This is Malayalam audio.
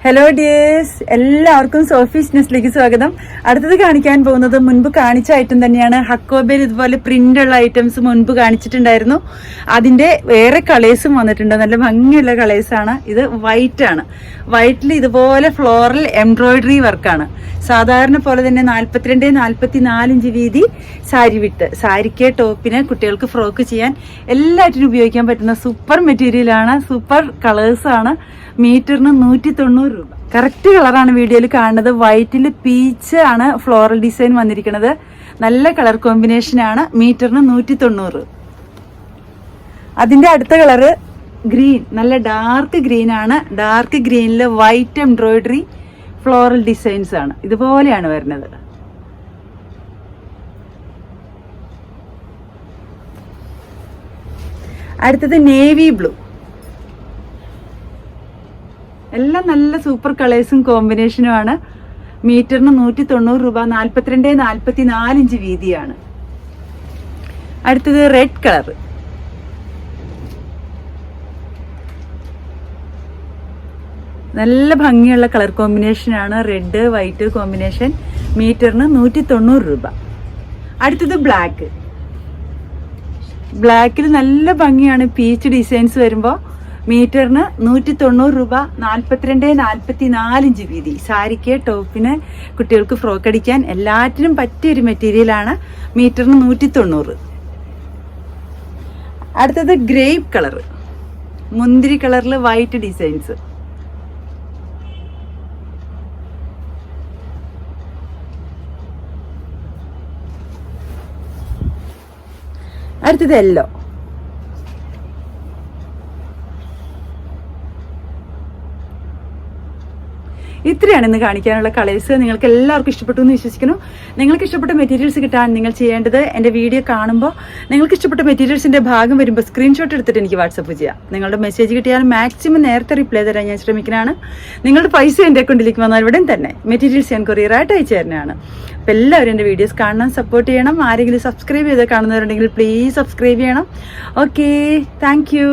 ഹലോ ഡിയേഴ്സ്, എല്ലാവർക്കും സോഫീസ് നെസ്റ്റിലേക്ക് സ്വാഗതം. അടുത്തത് കാണിക്കാൻ പോകുന്നത് മുൻപ് കാണിച്ച ഐറ്റം തന്നെയാണ്. ഹക്കോബയിൽ ഇതുപോലെ പ്രിന്റ് ഉള്ള ഐറ്റംസ് മുൻപ് കാണിച്ചിട്ടുണ്ടായിരുന്നു. അതിന്റെ വേറെ കളേഴ്സും വന്നിട്ടുണ്ട്. നല്ല ഭംഗിയുള്ള കളേഴ്സാണ്. ഇത് വൈറ്റ് ആണ്. വൈറ്റിൽ ഇതുപോലെ ഫ്ലോറൽ എംബ്രോയിഡറി വർക്കാണ്. സാധാരണ പോലെ തന്നെ 42-44 ഇഞ്ച് വീതി സാരി വിട്ട്, സാരിക്ക് ടോപ്പിന് കുട്ടികൾക്ക് ഫ്രോക്ക് ചെയ്യാൻ എല്ലാറ്റിനും ഉപയോഗിക്കാൻ പറ്റുന്ന സൂപ്പർ മെറ്റീരിയലാണ്. സൂപ്പർ കളേഴ്സാണ്. മീറ്ററിന് 190 രൂപ. കറക്റ്റ് കളറാണ് വീഡിയോയിൽ കാണുന്നത്. വൈറ്റിൽ പീച്ച് ആണ് ഫ്ലോറൽ ഡിസൈൻ വന്നിരിക്കുന്നത്. നല്ല കളർ കോമ്പിനേഷൻ ആണ്. മീറ്ററിന് 190. അതിന്റെ അടുത്ത കളറ് ഗ്രീൻ, നല്ല ഡാർക്ക് ഗ്രീൻ ആണ്. ഡാർക്ക് ഗ്രീനിൽ വൈറ്റ് എംബ്രോയിഡറി ഫ്ലോറൽ ഡിസൈൻസ് ആണ്. ഇതുപോലെയാണ് വരുന്നത്. അടുത്തത് നേവി ബ്ലൂ. എല്ലാം നല്ല സൂപ്പർ കളേഴ്സും കോമ്പിനേഷനും ആണ്. മീറ്ററിന് 190 രൂപ. 42-44 ഇഞ്ച് വീതിയാണ്. അടുത്തത് റെഡ് കളർ. നല്ല ഭംഗിയുള്ള കളർ കോമ്പിനേഷൻ ആണ്. Red white combination. മീറ്ററിന് 190 രൂപ. അടുത്തത് ബ്ലാക്ക്. ബ്ലാക്കിൽ നല്ല ഭംഗിയാണ്. പീച്ച് ഡിസൈൻസ് വരുമ്പോൾ മീറ്ററിന് 190 രൂപ. 42-44 ഇഞ്ച് വീതി. സാരിക്ക് ടോപ്പിന് കുട്ടികൾക്ക് ഫ്രോക്ക് അടിക്കാൻ എല്ലാറ്റിനും പറ്റിയൊരു മെറ്റീരിയലാണ്. മീറ്ററിന് 190. അടുത്തത് ഗ്രേപ്പ് കളർ, മുന്തിരി കളറിൽ വൈറ്റ് ഡിസൈൻസ്. അടുത്തത് യെല്ലോ. ഇത്രയാണ് ഇന്ന് കാണിക്കാനുള്ള കളേഴ്സ്. നിങ്ങൾക്ക് എല്ലാവർക്കും ഇഷ്ടപ്പെട്ടു എന്ന് വിശ്വസിക്കുന്നു. നിങ്ങൾക്ക് ഇഷ്ടപ്പെട്ട മെറ്റീരിയൽസ് കിട്ടാൻ നിങ്ങൾ ചെയ്യേണ്ടത്, എൻ്റെ വീഡിയോ കാണുമ്പോൾ നിങ്ങൾക്ക് ഇഷ്ടപ്പെട്ട മെറ്റീരിയൽസിന്റെ ഭാഗം വരുമ്പോൾ സ്ക്രീൻഷോട്ട് എടുത്തിട്ട് എനിക്ക് വാട്സപ്പ് ചെയ്യാം. നിങ്ങളുടെ മെസ്സേജ് കിട്ടിയാൽ മാക്സിമം നേരത്തെ റിപ്ലൈ തരാൻ ഞാൻ ശ്രമിക്കുന്നതാണ്. നിങ്ങളുടെ പൈസ എൻ്റെ അക്കൗണ്ടിലേക്ക് വന്നാൽ ഉടൻ തന്നെ മെറ്റീരിയൽസ് ഞാൻ കൊറിയറായിട്ട് അയച്ചു തരുന്നതാണ്. അപ്പോൾ എല്ലാവരും എൻ്റെ വീഡിയോസ് കാണണം, സപ്പോർട്ട് ചെയ്യണം. ആരെങ്കിലും സബ്സ്ക്രൈബ് ചെയ്ത് കാണുന്നവരുണ്ടെങ്കിൽ പ്ലീസ് സബ്സ്ക്രൈബ് ചെയ്യണം. Okay, thank you.